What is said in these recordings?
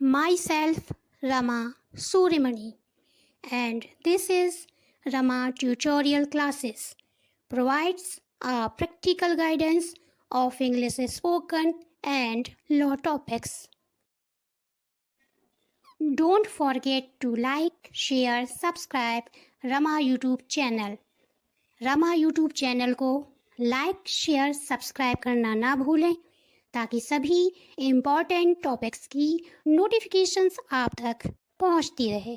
Myself Rama Surimani, and this is Rama Tutorial Classes provides a practical guidance of English spoken and law topics. Don't forget to like, share, subscribe Rama YouTube channel. Rama YouTube channel को like share subscribe करना ना भूलें ताकि सभी important topics की notifications आप तक पहुंचती रहे।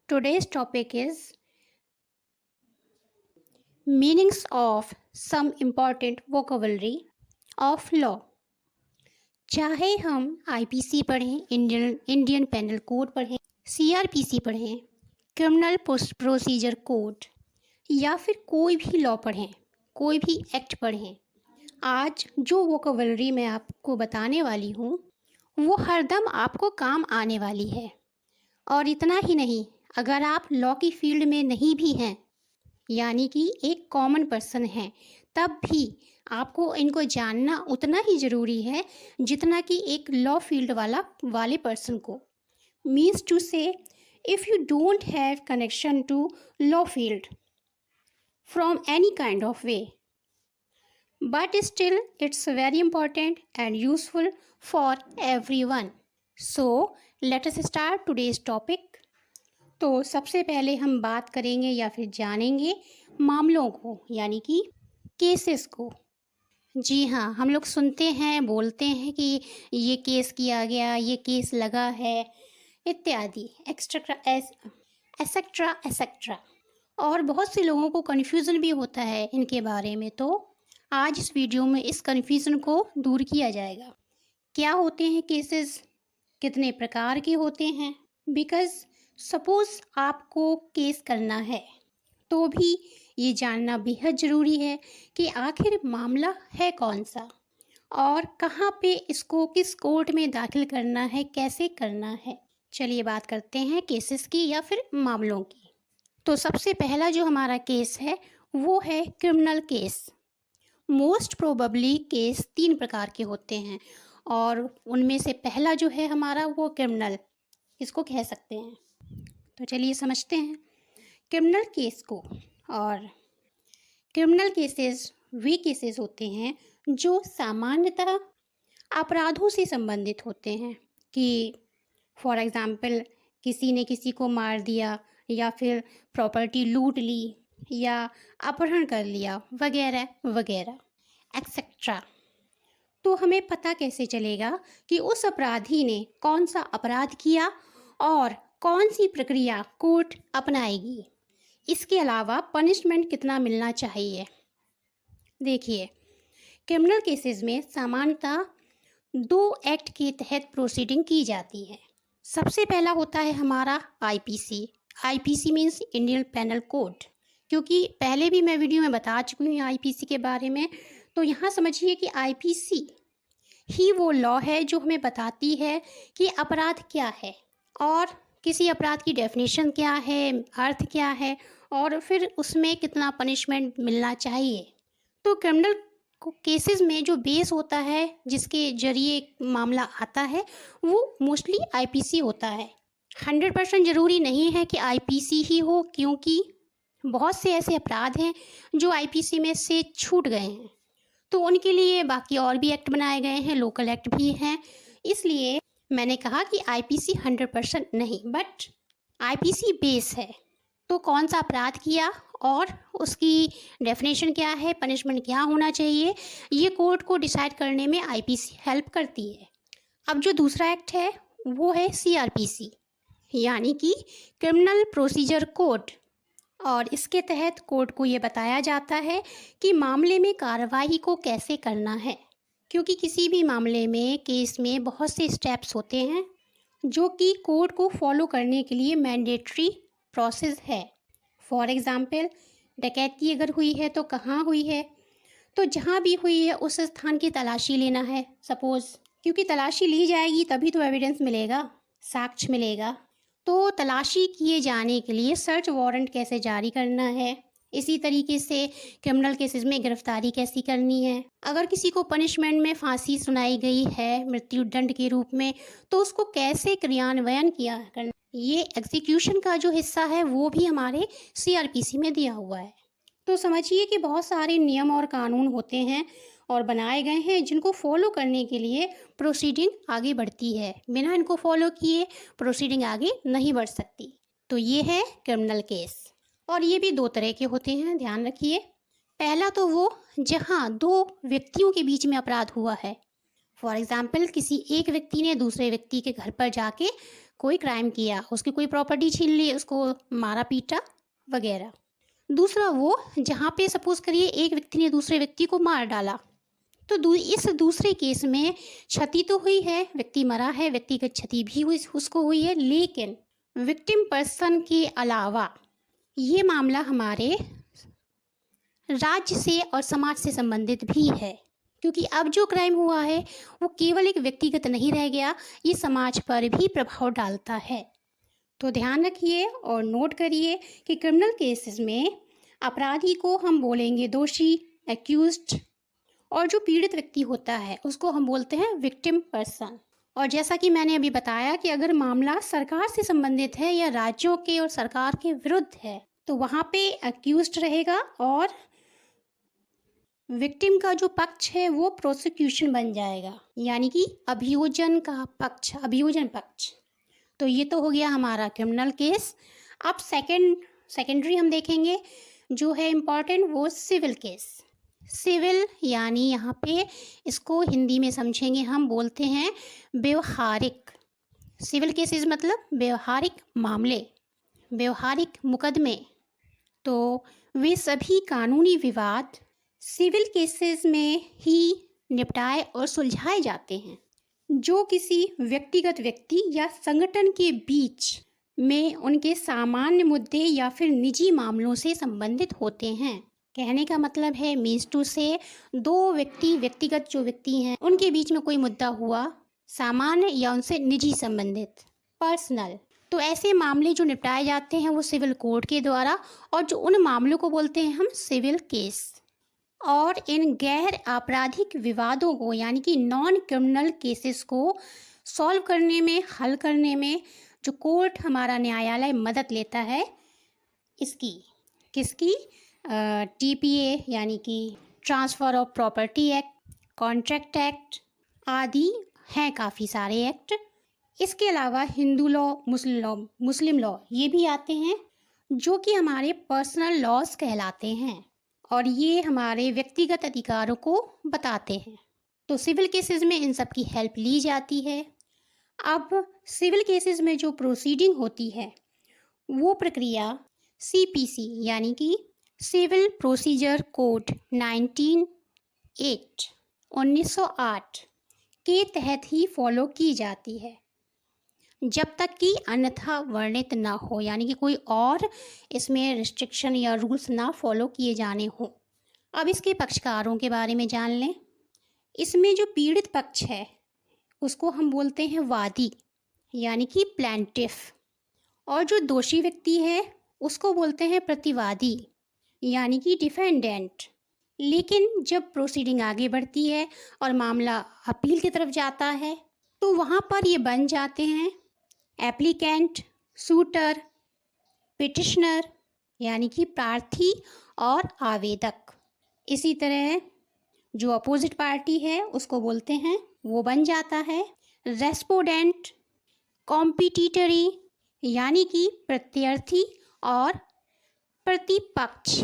Today's topic is meanings of some important vocabulary of law. चाहे हम आईपीसी पढ़ें, इंडियन पेनल कोड पढ़ें, सीआरपीसी पढ़ें, क्रिमिनल प्रोसीजर कोड या फिर कोई भी लॉ पढ़ें, कोई भी एक्ट पढ़ें, आज जो वोकेबलरी मैं आपको बताने वाली हूँ वो हरदम आपको काम आने वाली है। और इतना ही नहीं, अगर आप लॉ की फील्ड में नहीं भी हैं, यानी कि एक कॉमन पर्सन हैं, तब भी आपको इनको जानना उतना ही ज़रूरी है जितना कि एक लॉ फील्ड वाले पर्सन को। मीन्स टू से, if you don't have connection to law field from any kind of way, but still it's very important and useful for everyone. So let us start today's topic. तो सबसे पहले हम बात करेंगे या फिर जानेंगे मामलों को, यानी कि केसेस को। जी हाँ, हम लोग सुनते हैं, बोलते हैं कि ये केस किया गया, ये केस लगा है इत्यादि, एक्सेट्रा एक्सेट्रा। और बहुत से लोगों को कन्फ्यूज़न भी होता है इनके बारे में, तो आज इस वीडियो में इस कन्फ्यूज़न को दूर किया जाएगा। क्या होते हैं केसेस, कितने प्रकार के होते हैं। बिकॉज़ सपोज़ आपको केस करना है तो भी ये जानना बेहद ज़रूरी है कि आखिर मामला है कौन सा और कहाँ पे इसको किस कोर्ट में दाखिल करना है, कैसे करना है। चलिए बात करते हैं केसेस की या फिर मामलों की। तो सबसे पहला जो हमारा केस है वो है criminal case. Most probably case 3 प्रकार के होते हैं और उनमें से पहला जो है हमारा वो क्रिमिनल, इसको कह सकते हैं। तो चलिए समझते हैं क्रिमिनल केस को। और क्रिमिनल केसेस वे केसेस होते हैं जो सामान्यतः अपराधों से संबंधित होते हैं, कि फॉर एग्ज़ाम्पल किसी ने किसी को मार दिया या फिर प्रॉपर्टी लूट ली या अपहरण कर लिया वगैरह वगैरह एक्सेट्रा। तो हमें पता कैसे चलेगा कि उस अपराधी ने कौन सा अपराध किया और कौन सी प्रक्रिया कोर्ट अपनाएगी। इसके अलावा पनिशमेंट कितना मिलना चाहिए। देखिए, क्रिमिनल केसेस में सामान्यतः 2 एक्ट के तहत प्रोसीडिंग की जाती है। सबसे पहला होता है हमारा IPC. IPC means Indian penal code, क्योंकि पहले भी मैं वीडियो में बता चुकी हूँ आईपीसी के बारे में। तो यहाँ समझिए कि आईपीसी ही वो लॉ है जो हमें बताती है कि अपराध क्या है और किसी अपराध की डेफिनेशन क्या है, अर्थ क्या है और फिर उसमें कितना पनिशमेंट मिलना चाहिए। तो क्रिमिनल केसेस में जो बेस होता है, जिसके जरिए मामला आता है, वो मोस्टली आईपीसी होता है। 100% ज़रूरी नहीं है कि आईपीसी ही हो, क्योंकि बहुत से ऐसे अपराध हैं जो आईपीसी में से छूट गए हैं, तो उनके लिए बाकी और भी एक्ट बनाए गए हैं, लोकल एक्ट भी हैं। इसलिए मैंने कहा कि आईपीसी 100% नहीं, बट आईपीसी बेस है। तो कौन सा अपराध किया और उसकी डेफिनेशन क्या है, पनिशमेंट क्या होना चाहिए, ये कोर्ट को डिसाइड करने में आईपीसी हेल्प करती है। अब जो दूसरा एक्ट है वो है सीआरपीसी, यानी कि क्रिमिनल प्रोसीजर कोड। और इसके तहत कोर्ट को ये बताया जाता है कि मामले में कार्रवाई को कैसे करना है, क्योंकि किसी भी मामले में, केस में बहुत से स्टेप्स होते हैं जो कि कोर्ट को फॉलो करने के लिए मैंडेटरी प्रोसेस है। फॉर एग्ज़ाम्पल, डकैती अगर हुई है तो कहाँ हुई है, तो जहाँ भी हुई है उस स्थान की तलाशी लेना है सपोज़, क्योंकि तलाशी ली जाएगी तभी तो एविडेंस मिलेगा, साक्ष्य मिलेगा। तो तलाशी किए जाने के लिए सर्च वारंट कैसे जारी करना है, इसी तरीके से क्रिमिनल केसेस में गिरफ्तारी कैसी करनी है। अगर किसी को पनिशमेंट में फांसी सुनाई गई है मृत्युदंड के रूप में, तो उसको कैसे क्रियान्वयन किया करना, ये एग्जीक्यूशन का जो हिस्सा है वो भी हमारे CRPC में दिया हुआ है। तो समझिए कि बहुत सारे नियम और कानून होते हैं और बनाए गए हैं जिनको फॉलो करने के लिए प्रोसीडिंग आगे बढ़ती है। बिना इनको फॉलो किए प्रोसीडिंग आगे नहीं बढ़ सकती। तो ये है क्रिमिनल केस, और ये भी 2 तरह के होते हैं, ध्यान रखिए। पहला तो वो जहाँ 2 व्यक्तियों के बीच में अपराध हुआ है। फॉर एग्जाम्पल, किसी एक व्यक्ति ने दूसरे व्यक्ति के घर पर जाके कोई क्राइम किया, उसकी कोई प्रॉपर्टी छीन ली, उसको मारा पीटा वगैरह। दूसरा वो जहाँ पे सपोज करिए एक व्यक्ति ने दूसरे व्यक्ति को मार डाला, तो इस दूसरे केस में क्षति तो हुई है, व्यक्ति मरा है, व्यक्तिगत क्षति भी हुई उसको हुई है, लेकिन विक्टिम पर्सन के अलावा ये मामला हमारे राज्य से और समाज से संबंधित भी है, क्योंकि अब जो क्राइम हुआ है वो केवल एक व्यक्तिगत नहीं रह गया, ये समाज पर भी प्रभाव डालता है। तो ध्यान रखिए और नोट करिए कि क्रिमिनल केसेस में अपराधी को हम बोलेंगे दोषी, एक्यूज्ड, और जो पीड़ित व्यक्ति होता है उसको हम बोलते हैं विक्टिम पर्सन। और जैसा कि मैंने अभी बताया कि अगर मामला सरकार से संबंधित है या राज्यों के और सरकार के विरुद्ध है, तो वहाँ पे एक्यूज्ड रहेगा और विक्टिम का जो पक्ष है वो प्रोसिक्यूशन बन जाएगा, यानी कि अभियोजन का पक्ष, अभियोजन पक्ष। तो ये तो हो गया हमारा क्रिमिनल केस। अब सेकेंडरी हम देखेंगे जो है इम्पॉर्टेंट, वो सिविल केस। सिविल यानी यहाँ पे इसको हिंदी में समझेंगे, हम बोलते हैं व्यवहारिक। सिविल केसेस मतलब व्यवहारिक मामले, व्यवहारिक मुकदमे। तो वे सभी कानूनी विवाद सिविल केसेस में ही निपटाए और सुलझाए जाते हैं जो किसी व्यक्तिगत व्यक्ति या संगठन के बीच में उनके सामान्य मुद्दे या फिर निजी मामलों से संबंधित होते हैं। कहने का मतलब है मीन्स टू से 2 व्यक्तिगत जो व्यक्ति हैं उनके बीच में कोई मुद्दा हुआ, सामान्य या उनसे निजी संबंधित, पर्सनल। तो ऐसे मामले जो निपटाए जाते हैं वो सिविल कोर्ट के द्वारा, और जो उन मामलों को बोलते हैं हम सिविल केस। और इन गैर आपराधिक विवादों को यानी कि नॉन क्रिमिनल केसेस को सॉल्व करने में, हल करने में जो कोर्ट हमारा न्यायालय मदद लेता है, किसकी TPA यानी कि transfer of property act, contract act आदि हैं काफ़ी सारे एक्ट। इसके अलावा हिंदू लॉ, मुस्लिम लॉ ये भी आते हैं जो कि हमारे पर्सनल लॉज कहलाते हैं, और ये हमारे व्यक्तिगत अधिकारों को बताते हैं। तो सिविल केसेस में इन सब की हेल्प ली जाती है। अब सिविल केसेस में जो प्रोसीडिंग होती है वो प्रक्रिया CPC यानी कि सिविल प्रोसीजर कोड 1908 के तहत ही फॉलो की जाती है, जब तक कि अन्यथा वर्णित ना हो, यानी कि कोई और इसमें रिस्ट्रिक्शन या रूल्स ना फॉलो किए जाने हों। अब इसके पक्षकारों के बारे में जान लें। इसमें जो पीड़ित पक्ष है उसको हम बोलते हैं वादी यानी कि प्लेंटिफ, और जो दोषी व्यक्ति है उसको बोलते हैं प्रतिवादी यानी कि डिफेंडेंट। लेकिन जब प्रोसीडिंग आगे बढ़ती है और मामला अपील की तरफ जाता है तो वहाँ पर ये बन जाते हैं एप्लीकेंट, सूटर, पिटिशनर यानी कि प्रार्थी और आवेदक। इसी तरह जो अपोजिट पार्टी है उसको बोलते हैं, वो बन जाता है रेस्पोंडेंट, कॉम्पिटिटरी यानी कि प्रत्यर्थी और प्रतिपक्ष।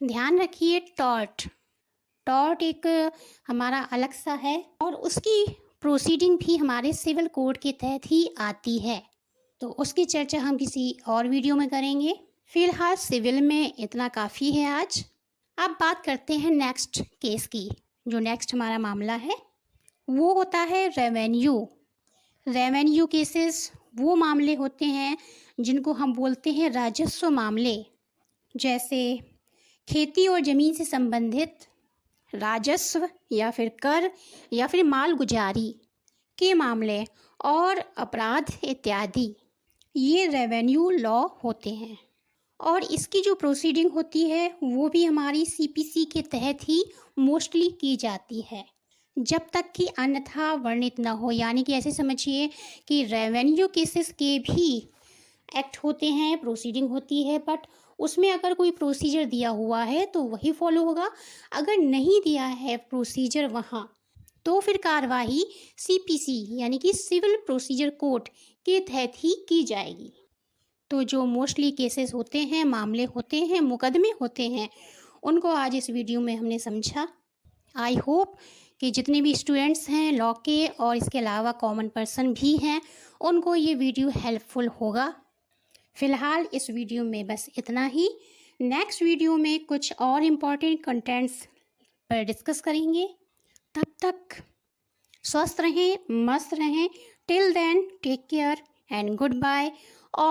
ध्यान रखिए टॉर्ट एक हमारा अलग सा है और उसकी प्रोसीडिंग भी हमारे सिविल कोड के तहत ही आती है, तो उसकी चर्चा हम किसी और वीडियो में करेंगे। फिलहाल सिविल में इतना काफ़ी है आज। अब बात करते हैं नेक्स्ट केस की। जो नेक्स्ट हमारा मामला है वो होता है रेवेन्यू केसेस। वो मामले होते हैं जिनको हम बोलते हैं राजस्व मामले, जैसे खेती और ज़मीन से संबंधित राजस्व या फिर कर या फिर मालगुजारी के मामले और अपराध इत्यादि, ये रेवेन्यू लॉ होते हैं। और इसकी जो प्रोसीडिंग होती है वो भी हमारी सीपीसी के तहत ही मोस्टली की जाती है, जब तक कि अन्यथा वर्णित न हो। यानी कि ऐसे समझिए कि रेवेन्यू केसेस के भी एक्ट होते हैं, प्रोसीडिंग होती है, बट उसमें अगर कोई प्रोसीजर दिया हुआ है तो वही फॉलो होगा। अगर नहीं दिया है प्रोसीजर वहाँ, तो फिर कार्रवाई सीपीसी यानी कि सिविल प्रोसीजर कोड के तहत ही की जाएगी। तो जो मोस्टली केसेस होते हैं, मामले होते हैं, मुकदमे होते हैं, उनको आज इस वीडियो में हमने समझा। आई होप कि जितने भी स्टूडेंट्स हैं लॉ के और इसके अलावा कॉमन पर्सन भी हैं, उनको ये वीडियो हेल्पफुल होगा। फ़िलहाल इस वीडियो में बस इतना ही। नेक्स्ट वीडियो में कुछ और इम्पॉर्टेंट कंटेंट्स पर डिस्कस करेंगे। तब तक स्वस्थ रहें, मस्त रहें। Till then take care and goodbye. और